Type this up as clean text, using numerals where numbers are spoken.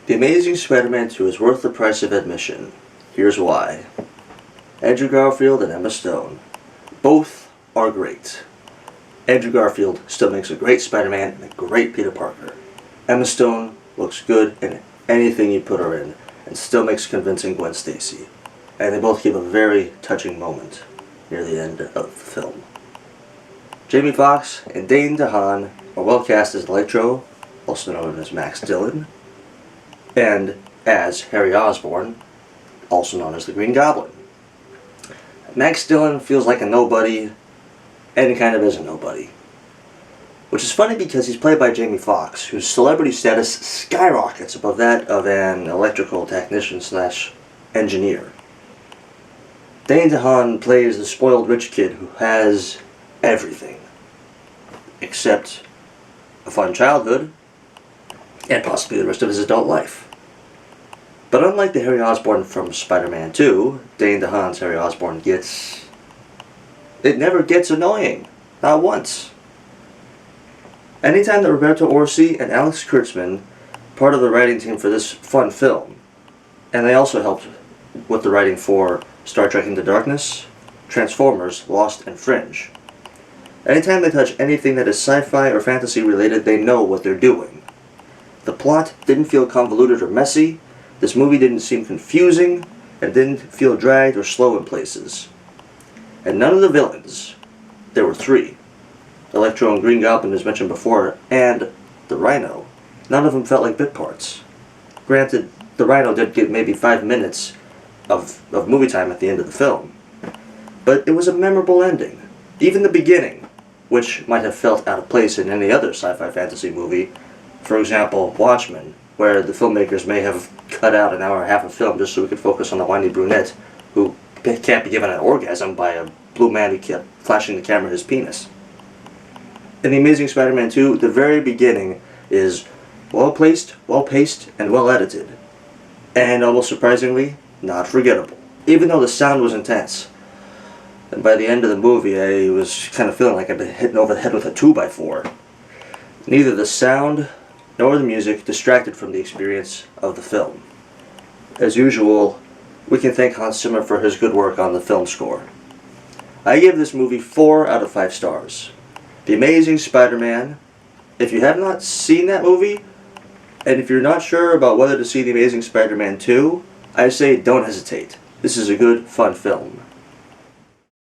The Amazing Spider-Man 2 is worth the price of admission. Here's why. Andrew Garfield and Emma Stone. Both are great. Andrew Garfield still makes a great Spider-Man and a great Peter Parker. Emma Stone looks good in anything you put her in and still makes a convincing Gwen Stacy. And they both give a very touching moment near the end of the film. Jamie Foxx and Dane DeHaan are well cast as Electro, also known as Max Dillon, and as Harry Osborn, also known as the Green Goblin. Max Dillon feels like a nobody, and he kind of is a nobody. Which is funny because he's played by Jamie Foxx, whose celebrity status skyrockets above that of an electrical technician / engineer. Dane DeHaan plays the spoiled rich kid who has everything, except a fun childhood, and possibly the rest of his adult life. But unlike the Harry Osborn from Spider-Man 2, Dane DeHaan's Harry Osborn never gets annoying. Not once. Anytime that Roberto Orci and Alex Kurtzman, part of the writing team for this fun film, and they also helped with the writing for Star Trek Into Darkness, Transformers, Lost, and Fringe. Anytime they touch anything that is sci-fi or fantasy related, they know what they're doing. The plot didn't feel convoluted or messy, this movie didn't seem confusing, and didn't feel dragged or slow in places. And none of the villains, there were 3, Electro and Green Goblin as mentioned before, and the Rhino, none of them felt like bit parts. Granted, the Rhino did get maybe 5 minutes of movie time at the end of the film, but it was a memorable ending. Even the beginning, which might have felt out of place in any other sci-fi fantasy movie, for example, Watchmen, where the filmmakers may have cut out an hour and a half of film just so we could focus on the whiny brunette who can't be given an orgasm by a blue man who kept flashing the camera his penis. In The Amazing Spider-Man 2, the very beginning is well-placed, well-paced, and well-edited. And almost surprisingly, not forgettable. Even though the sound was intense. And by the end of the movie, I was kind of feeling like I'd been hitting over the head with a 2x4. Neither the sound nor the music distracted from the experience of the film. As usual, we can thank Hans Zimmer for his good work on the film score. I give this movie 4 out of 5 stars. The Amazing Spider-Man. If you have not seen that movie, and if you're not sure about whether to see The Amazing Spider-Man 2, I say don't hesitate. This is a good, fun film.